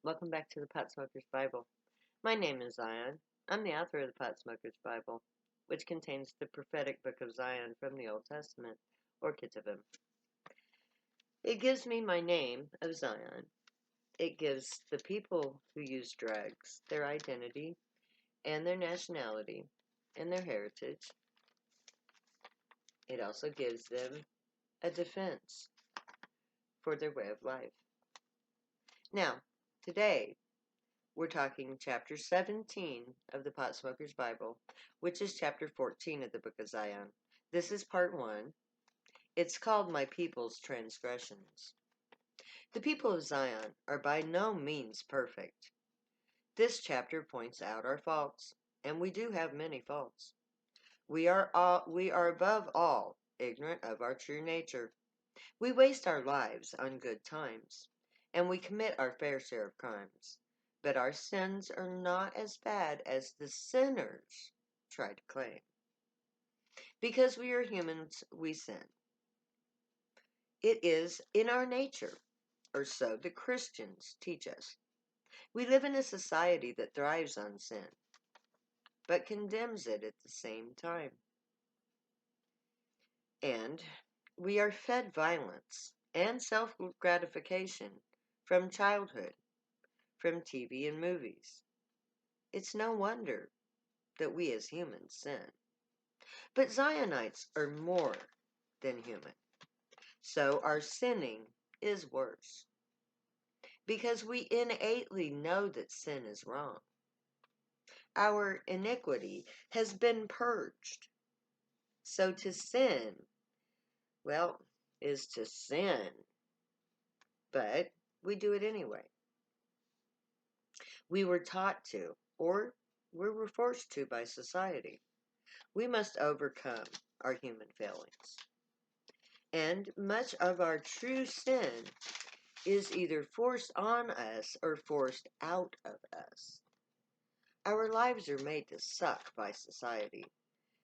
Welcome back to the Pot Smoker's Bible. My name is Zion. I'm the author of the Pot Smoker's Bible, which contains the prophetic book of Zion from the Old Testament, or Ketuvim. It gives me my name of Zion. It gives the people who use drugs their identity and their nationality and their heritage. It also gives them a defense for their way of life. Now, today, we're talking chapter 17 of the Pot Smoker's Bible, which is chapter 14 of the book of Zion. This is part 1. It's called My People's Transgressions. The people of Zion are by no means perfect. This chapter points out our faults, and we do have many faults. We are above all ignorant of our true nature. We waste our lives on good times, and we commit our fair share of crimes. But our sins are not as bad as the sinners try to claim. Because we are humans, we sin. It is in our nature, or so the Christians teach us. We live in a society that thrives on sin, but condemns it at the same time. And we are fed violence and self-gratification from childhood, from TV and movies. It's no wonder that we as humans sin. But Zionites are more than human. So our sinning is worse. Because we innately know that sin is wrong. Our iniquity has been purged. So to sin, well, is to sin. But we do it anyway. We were taught to, or we were forced to by society. We must overcome our human failings. And much of our true sin is either forced on us or forced out of us. Our lives are made to suck by society.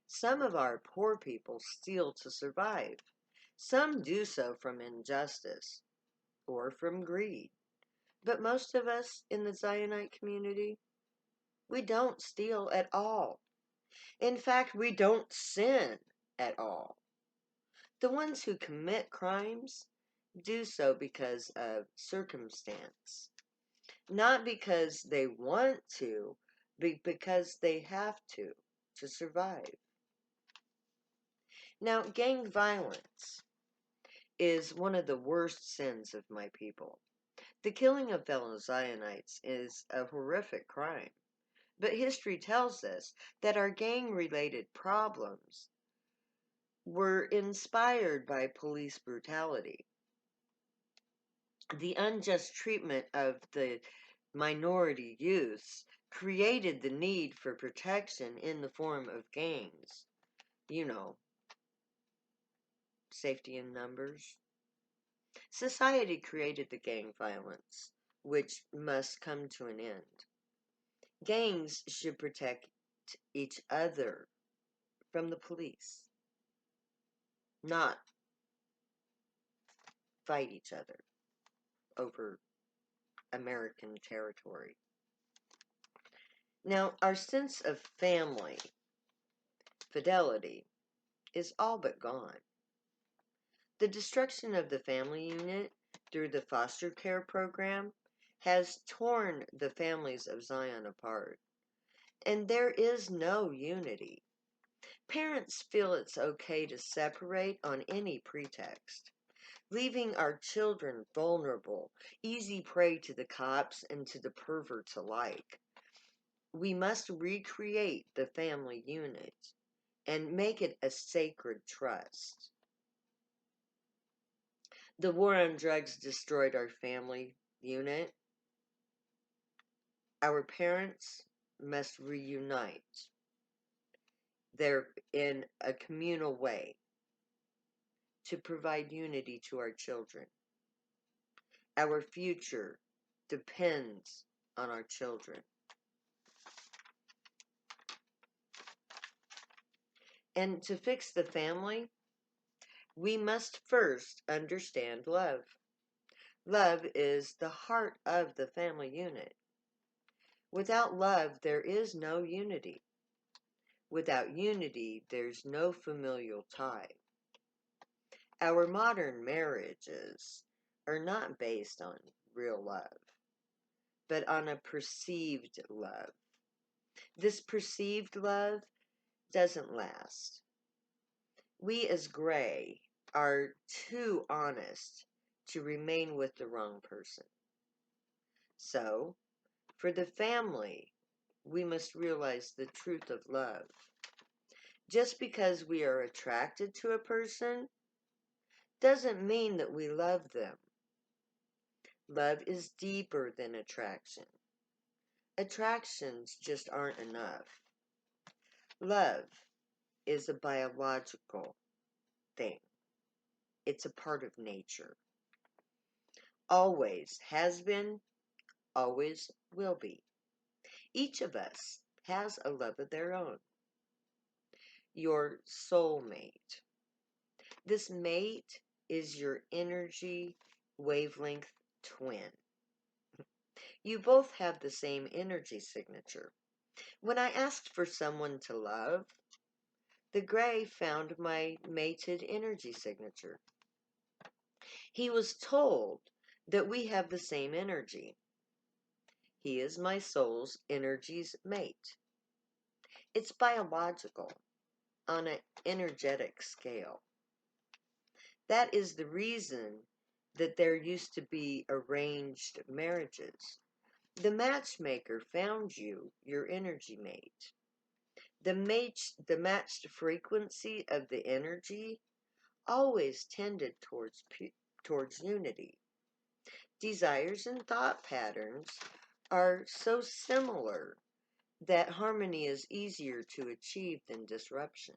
Some of our poor people steal to survive. Some do so from injustice or from greed. But most of us in the Zionite community, we don't steal at all. In fact, we don't sin at all. The ones who commit crimes do so because of circumstance, not because they want to, but because they have to survive. Now, gang violence is one of the worst sins of my people. The killing of fellow Zionites is a horrific crime, but history tells us that our gang-related problems were inspired by police brutality. The unjust treatment of the minority youths created the need for protection in the form of gangs. You know, safety in numbers. Society created the gang violence, which must come to an end. Gangs should protect each other from the police, not fight each other over American territory. Now, our sense of family, fidelity, is all but gone. The destruction of the family unit through the foster care program has torn the families of Zion apart, and there is no unity. Parents feel it's okay to separate on any pretext, leaving our children vulnerable, easy prey to the cops and to the perverts alike. We must recreate the family unit and make it a sacred trust. The war on drugs destroyed our family unit. Our parents must reunite. They're in a communal way to provide unity to our children. Our future depends on our children. And to fix the family, we must first understand love. Love is the heart of the family unit. Without love, there is no unity. Without unity, there's no familial tie. Our modern marriages are not based on real love, but on a perceived love. This perceived love doesn't last. We as gray are too honest to remain with the wrong person. So, for the family, we must realize the truth of love. Just because we are attracted to a person doesn't mean that we love them. Love is deeper than attraction. Attractions just aren't enough. Love is a biological thing. It's a part of nature. Always has been, always will be. Each of us has a love of their own. Your soulmate. This mate is your energy wavelength twin. You both have the same energy signature. When I asked for someone to love, the gray found my mated energy signature. He was told that we have the same energy. He is my soul's energy's mate. It's biological on an energetic scale. That is the reason that there used to be arranged marriages. The matchmaker found you your energy mate. The matched frequency of the energy always tended towards unity. Desires and thought patterns are so similar that harmony is easier to achieve than disruption.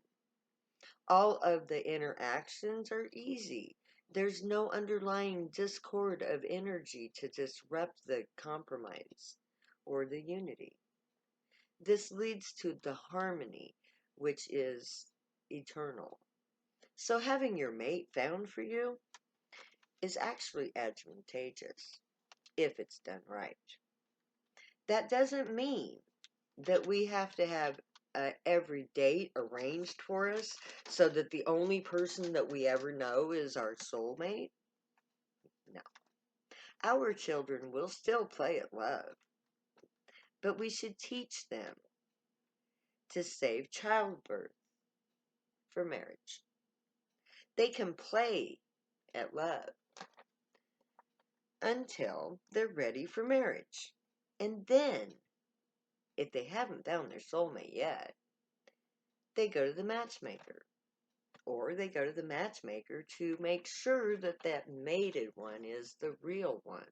All of the interactions are easy. There's no underlying discord of energy to disrupt the compromise or the unity. This leads to the harmony, which is eternal. So having your mate found for you is actually advantageous if it's done right. That doesn't mean that we have to have every date arranged for us so that the only person that we ever know is our soulmate. No. Our children will still play at love, but we should teach them to save childbirth for marriage. They can play at love until they're ready for marriage. And then, if they haven't found their soulmate yet, they go to the matchmaker. Or they go to the matchmaker to make sure that that mated one is the real one.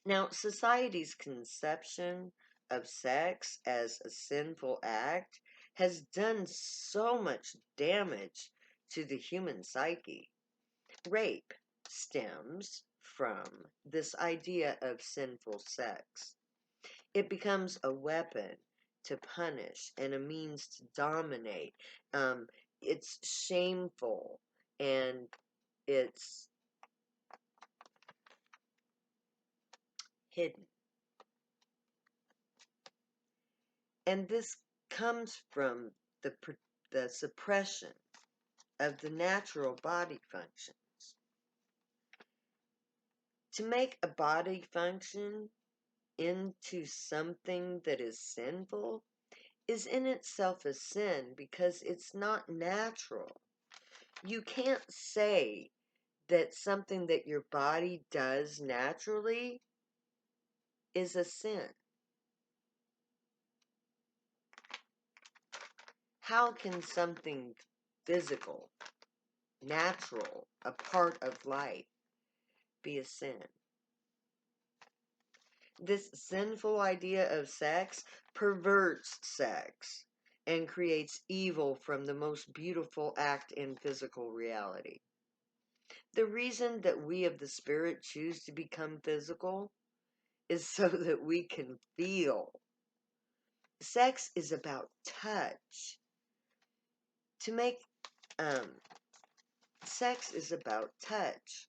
Now, society's conception of sex as a sinful act has done so much damage to the human psyche. Rape stems from this idea of sinful sex. It becomes a weapon to punish and a means to dominate. It's shameful and it's hidden. And this comes from the suppression of the natural body functions. To make a body function into something that is sinful is in itself a sin because it's not natural. You can't say that something that your body does naturally is a sin. How can something physical, natural, a part of life, be a sin? This sinful idea of sex perverts sex and creates evil from the most beautiful act in physical reality. The reason that we of the spirit choose to become physical is so that we can feel. Sex is about touch. To make sex is about touch.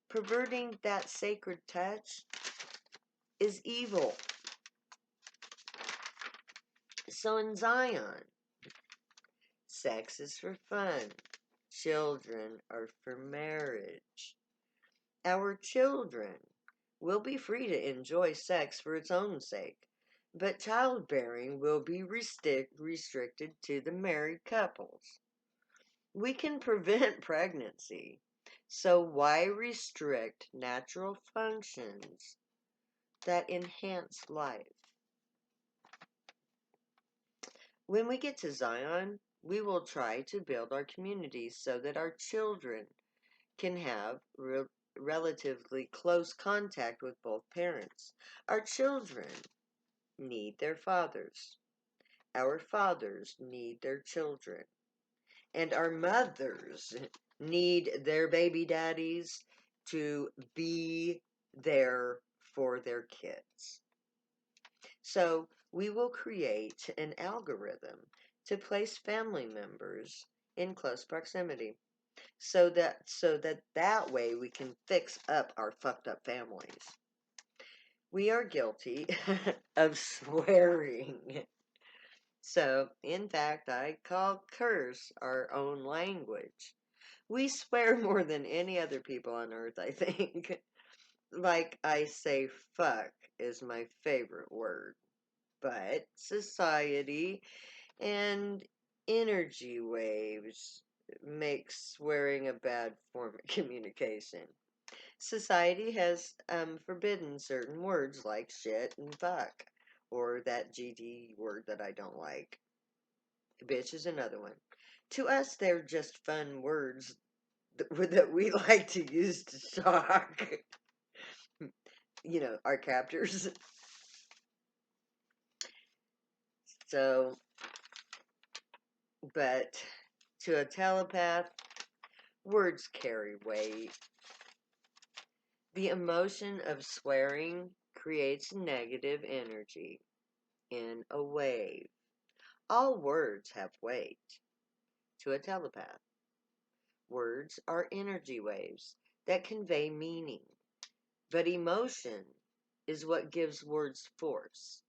Perverting that sacred touch is evil. So in Zion, sex is for fun. Children are for marriage. Our children will be free to enjoy sex for its own sake, but childbearing will be restricted to the married couples. We can prevent pregnancy, so why restrict natural functions that enhance life? When we get to Zion, we will try to build our communities so that our children can have relatively close contact with both parents. Our children need their fathers. Our fathers need their children. And our mothers need their baby daddies to be there for their kids. So we will create an algorithm to place family members in close proximity so that way we can fix up our fucked up families. We are guilty of swearing. So, in fact, I call curse our own language. We swear more than any other people on earth, I think. Like I say, fuck is my favorite word. But society and energy waves make swearing a bad form of communication. Society has forbidden certain words like shit and fuck, or that GD word that I don't like. Bitch is another one. To us, they're just fun words that we like to use to shock, our captors. So, but to a telepath, words carry weight. The emotion of swearing creates negative energy in a wave. All words have weight to a telepath. Words are energy waves that convey meaning, but emotion is what gives words force.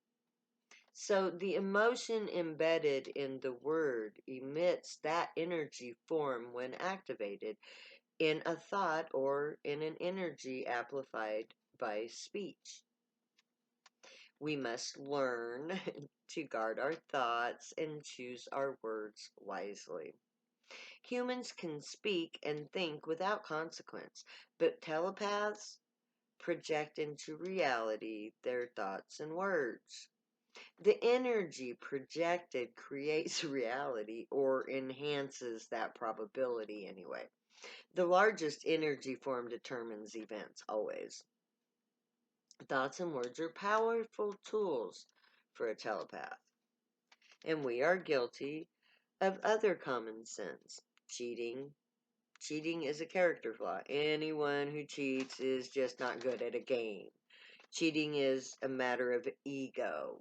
So the emotion embedded in the word emits that energy form when activated in a thought or in an energy amplified by speech. We must learn to guard our thoughts and choose our words wisely. Humans can speak and think without consequence, but telepaths project into reality their thoughts and words. The energy projected creates reality or enhances that probability anyway. The largest energy form determines events, always. Thoughts and words are powerful tools for a telepath. And we are guilty of other common sins. Cheating. Cheating is a character flaw. Anyone who cheats is just not good at a game. Cheating is a matter of ego.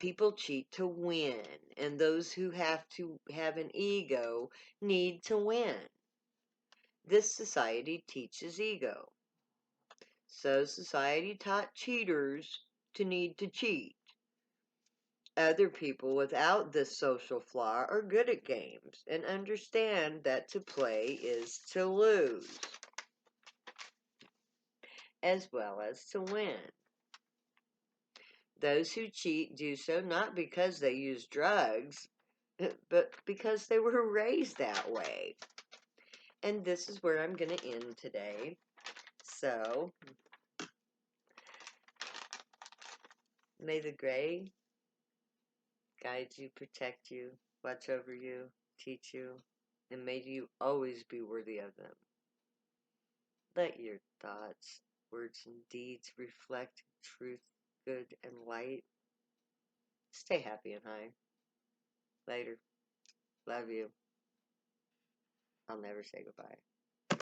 People cheat to win, and those who have to have an ego need to win. This society teaches ego. So society taught cheaters to need to cheat. Other people without this social flaw are good at games and understand that to play is to lose, as well as to win. Those who cheat do so not because they use drugs, but because they were raised that way. And this is where I'm going to end today. So, may the gray guide you, protect you, watch over you, teach you, and may you always be worthy of them. Let your thoughts, words, and deeds reflect truth, good, and light. Stay happy and high. Later. Love you. I'll never say goodbye.